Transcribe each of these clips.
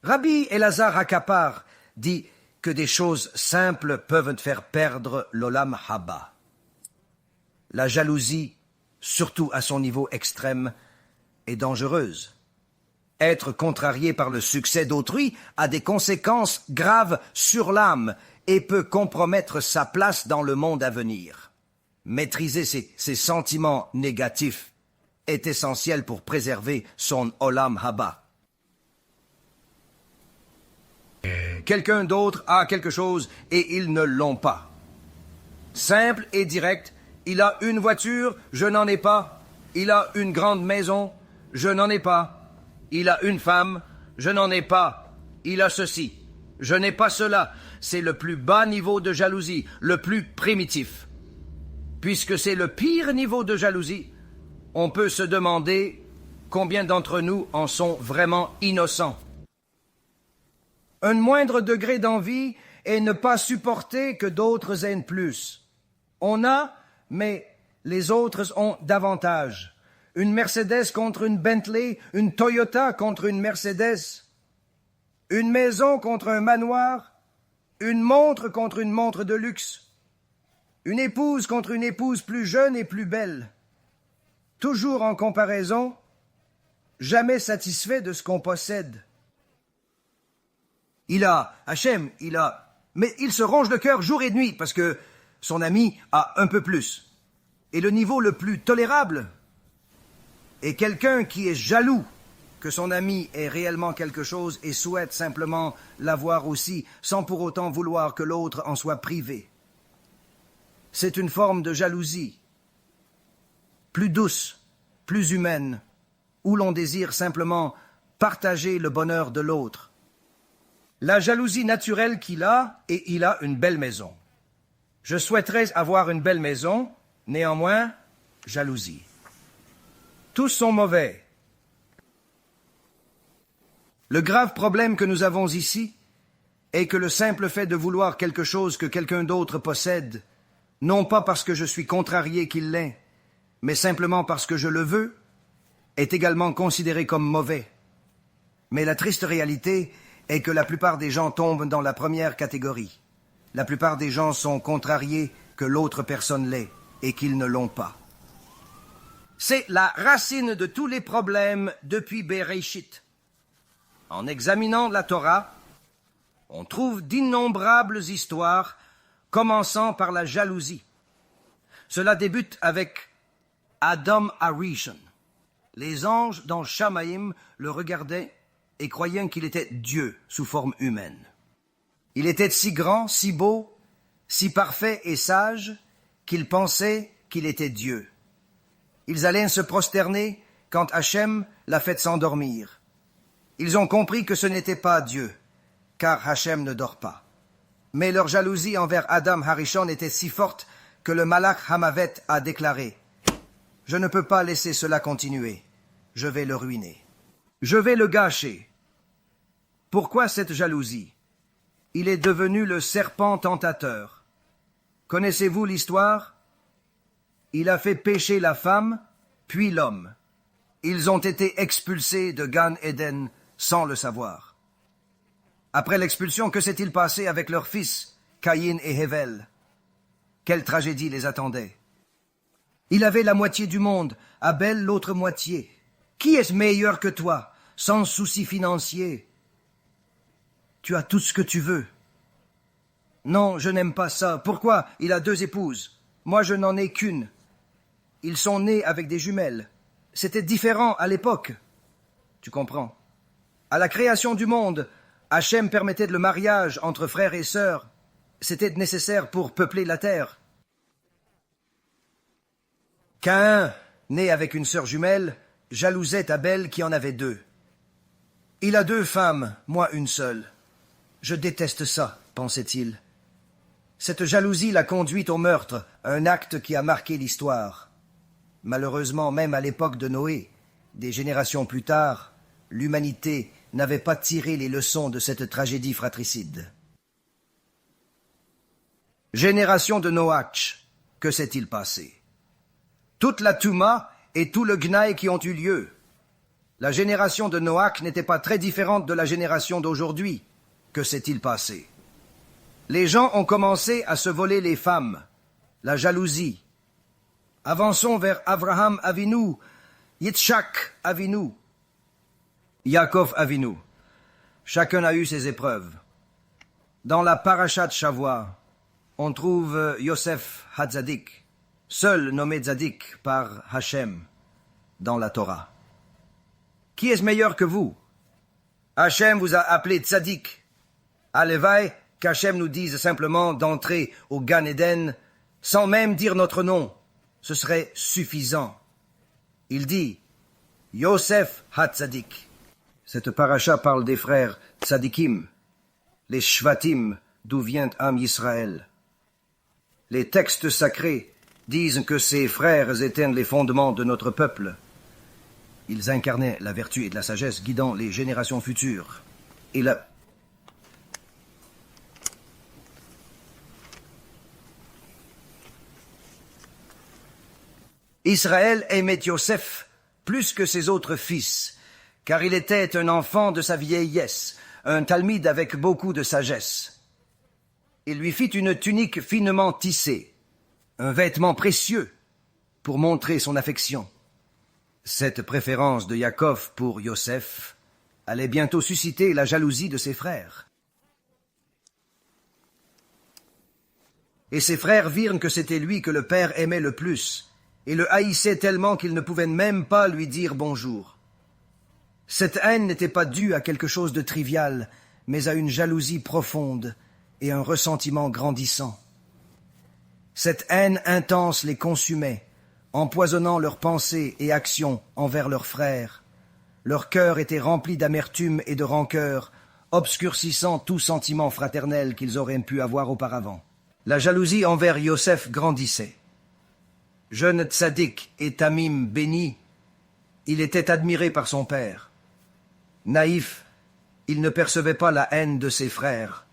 Rabbi Elazar Hakapar dit que des choses simples peuvent faire perdre l'olam haba. La jalousie, surtout à son niveau extrême, est dangereuse. Être contrarié par le succès d'autrui a des conséquences graves sur l'âme et peut compromettre sa place dans le monde à venir. Maîtriser ses sentiments négatifs est essentiel pour préserver son olam haba. Quelqu'un d'autre a quelque chose et ils ne l'ont pas. Simple et direct, il a une voiture, je n'en ai pas. Il a une grande maison, je n'en ai pas. Il a une femme, je n'en ai pas. Il a ceci, je n'ai pas cela. C'est le plus bas niveau de jalousie, le plus primitif. Puisque c'est le pire niveau de jalousie, on peut se demander combien d'entre nous en sont vraiment innocents. Un moindre degré d'envie est ne pas supporter que d'autres aient plus. On a, mais les autres ont davantage. Une Mercedes contre une Bentley, une Toyota contre une Mercedes, une maison contre un manoir, une montre contre une montre de luxe, une épouse contre une épouse plus jeune et plus belle. Toujours en comparaison, jamais satisfait de ce qu'on possède. Hachem, mais il se ronge le cœur jour et nuit parce que son ami a un peu plus. Et le niveau le plus tolérable est quelqu'un qui est jaloux que son ami ait réellement quelque chose et souhaite simplement l'avoir aussi, sans pour autant vouloir que l'autre en soit privé. C'est une forme de jalousie, plus douce, plus humaine, où l'on désire simplement partager le bonheur de l'autre. La jalousie naturelle qu'il a, et il a une belle maison. Je souhaiterais avoir une belle maison, néanmoins, jalousie. Tous sont mauvais. Le grave problème que nous avons ici est que le simple fait de vouloir quelque chose que quelqu'un d'autre possède, non pas parce que je suis contrarié qu'il l'ait, mais simplement parce que je le veux, est également considéré comme mauvais. Mais la triste réalité est que la plupart des gens tombent dans la première catégorie. La plupart des gens sont contrariés que l'autre personne l'ait et qu'ils ne l'ont pas. C'est la racine de tous les problèmes depuis Bereshit. En examinant la Torah, on trouve d'innombrables histoires commençant par la jalousie. Cela débute avec Adam Harishon. Les anges dans Shamaïm le regardaient et croyant qu'il était Dieu sous forme humaine. Il était si grand, si beau, si parfait et sage qu'ils pensaient qu'il était Dieu. Ils allaient se prosterner quand Hachem l'a fait s'endormir. Ils ont compris que ce n'était pas Dieu, car Hachem ne dort pas. Mais leur jalousie envers Adam Harishon était si forte que le Malach Hamavet a déclaré « Je ne peux pas laisser cela continuer, je vais le ruiner. » Je vais le gâcher. Pourquoi cette jalousie? Il est devenu le serpent tentateur. Connaissez-vous l'histoire? Il a fait pécher la femme, puis l'homme. Ils ont été expulsés de Gan Eden sans le savoir. Après l'expulsion, que s'est-il passé avec leurs fils, Caïn et Hével? Quelle tragédie les attendait? Il avait la moitié du monde, Abel l'autre moitié. Qui est meilleur que toi, sans souci financier? Tu as tout ce que tu veux. Non, je n'aime pas ça. Pourquoi? Il a 2 épouses. Moi, je n'en ai qu'une. Ils sont nés avec des jumelles. C'était différent à l'époque. Tu comprends? À la création du monde, Hachem permettait le mariage entre frères et sœurs. C'était nécessaire pour peupler la terre. Caïn, né avec une sœur jumelle, jalousait Abel qui en avait 2. Il a 2 femmes, moi une seule. Je déteste ça, pensait-il. Cette jalousie l'a conduit au meurtre, un acte qui a marqué l'histoire. Malheureusement, même à l'époque de Noé, des générations plus tard, l'humanité n'avait pas tiré les leçons de cette tragédie fratricide. Génération de Noach, que s'est-il passé? Toute la Touma et tout le Gnaï qui ont eu lieu. La génération de Noach n'était pas très différente de la génération d'aujourd'hui. Que s'est-il passé? Les gens ont commencé à se voler les femmes, la jalousie. Avançons vers Abraham Avinu, Yitzhak Avinu, Yaakov Avinu. Chacun a eu ses épreuves. Dans la Parashat Shavua, on trouve Yosef Hatzadik, seul nommé Tzadik par Hachem dans la Torah. Qui est meilleur que vous? Hachem vous a appelé Tzadik. Alevaï, qu'Hachem nous dise simplement d'entrer au Gan Eden sans même dire notre nom. Ce serait suffisant. Il dit Yosef Hatzadik. Cette paracha parle des frères Tzadikim, les Shvatim, d'où vient Am Yisraël. Les textes sacrés disent que ces frères étaient les fondements de notre peuple. Ils incarnaient la vertu et de la sagesse guidant les générations futures. Et la... Israël aimait Yosef plus que ses autres fils, car il était un enfant de sa vieillesse, un talmide avec beaucoup de sagesse. Il lui fit une tunique finement tissée, un vêtement précieux, pour montrer son affection. Cette préférence de Yaakov pour Yosef allait bientôt susciter la jalousie de ses frères. Et ses frères virent que c'était lui que le père aimait le plus, et le haïssait tellement qu'ils ne pouvaient même pas lui dire bonjour. Cette haine n'était pas due à quelque chose de trivial, mais à une jalousie profonde et un ressentiment grandissant. Cette haine intense les consumait, empoisonnant leurs pensées et actions envers leurs frères. Leur cœur était rempli d'amertume et de rancœur, obscurcissant tout sentiment fraternel qu'ils auraient pu avoir auparavant. La jalousie envers Yosef grandissait. Jeune tzaddik et tamim béni, il était admiré par son père. Naïf, il ne percevait pas la haine de ses frères.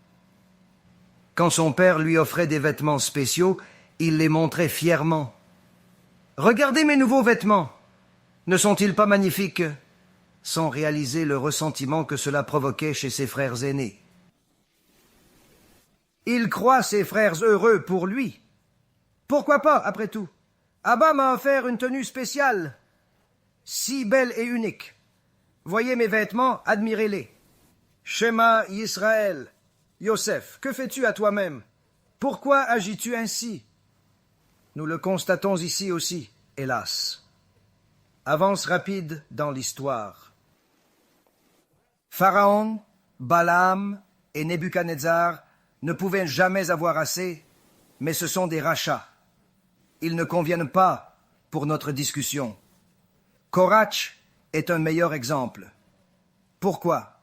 Quand son père lui offrait des vêtements spéciaux, il les montrait fièrement. « Regardez mes nouveaux vêtements! Ne sont-ils pas magnifiques ?» sans réaliser le ressentiment que cela provoquait chez ses frères aînés. Il croit ses frères heureux pour lui. Pourquoi pas, après tout? Abba m'a offert une tenue spéciale, si belle et unique. Voyez mes vêtements, admirez-les. Shema Yisraël, Yosef, que fais-tu à toi-même? Pourquoi agis-tu ainsi? Nous le constatons ici aussi, hélas. Avance rapide dans l'histoire. Pharaon, Balaam et Nebuchadnezzar ne pouvaient jamais avoir assez, mais ce sont des rachats. Ils ne conviennent pas pour notre discussion. Korach est un meilleur exemple. Pourquoi?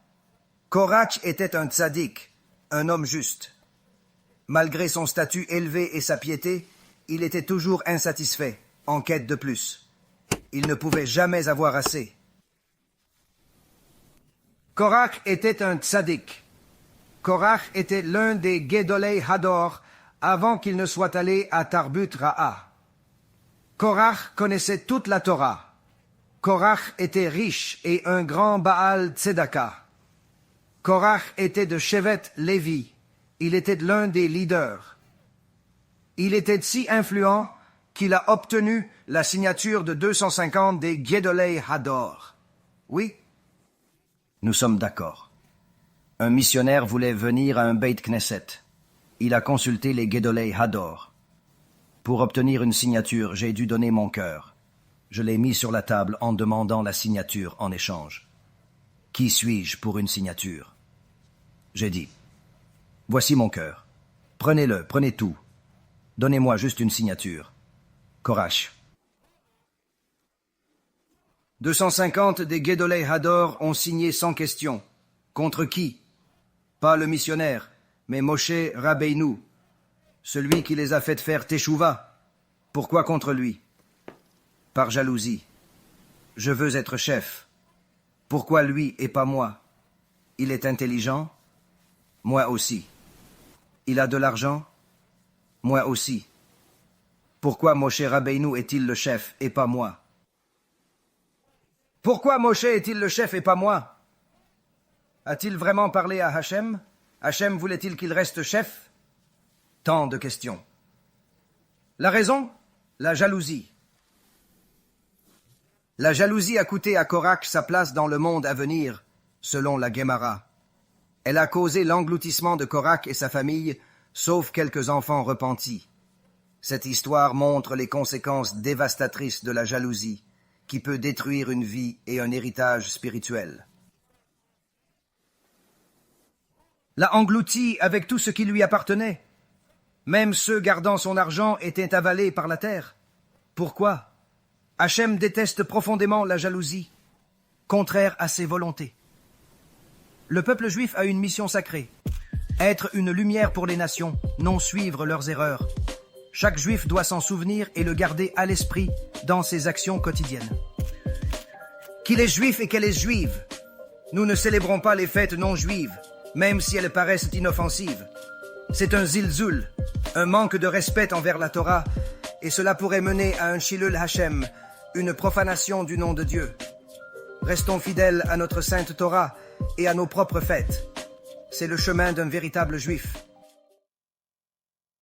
Korach était un tzaddik, un homme juste. Malgré son statut élevé et sa piété, il était toujours insatisfait, en quête de plus. Il ne pouvait jamais avoir assez. Korach était un tzaddik. Korach était l'un des Gedolei Hador avant qu'il ne soit allé à Tarbut Ra'a. Korach connaissait toute la Torah. Korach était riche et un grand Baal Tzedaka. Korach était de Shevet Lévi. Il était l'un des leaders. Il était si influent qu'il a obtenu la signature de 250 des Gedolei Hador. Oui? Nous sommes d'accord. Un missionnaire voulait venir à un Beit Knesset. Il a consulté les Gedolei Hador. Pour obtenir une signature, j'ai dû donner mon cœur. Je l'ai mis sur la table en demandant la signature en échange. Qui suis-je pour une signature? J'ai dit, voici mon cœur. Prenez-le, prenez tout. Donnez-moi juste une signature. Korach. 250 des Gedolei Hador ont signé sans question. Contre qui? Pas le missionnaire, mais Moshe Rabbeinu, celui qui les a fait faire Teshuvah. Pourquoi contre lui? Par jalousie. Je veux être chef. Pourquoi lui et pas moi? Il est intelligent? Moi aussi. Il a de l'argent? Moi aussi. Pourquoi Moshe Rabbeinu est-il le chef et pas moi? Pourquoi Moshe est-il le chef et pas moi? A-t-il vraiment parlé à Hachem? Hachem voulait-il qu'il reste chef? Tant de questions. La raison? La jalousie. La jalousie a coûté à Korach sa place dans le monde à venir, selon la Guémara. Elle a causé l'engloutissement de Korach et sa famille, sauf quelques enfants repentis. Cette histoire montre les conséquences dévastatrices de la jalousie, qui peut détruire une vie et un héritage spirituel. L'a englouti avec tout ce qui lui appartenait. Même ceux gardant son argent étaient avalés par la terre. Pourquoi? Hachem déteste profondément la jalousie, contraire à ses volontés. Le peuple juif a une mission sacrée, être une lumière pour les nations, non suivre leurs erreurs. Chaque juif doit s'en souvenir et le garder à l'esprit dans ses actions quotidiennes. Qu'il est juif et qu'elle est juive. Nous ne célébrons pas les fêtes non juives, même si elles paraissent inoffensives. C'est un zilzul, un manque de respect envers la Torah, et cela pourrait mener à un Chilul Hashem, une profanation du nom de Dieu. Restons fidèles à notre sainte Torah et à nos propres fêtes. C'est le chemin d'un véritable juif.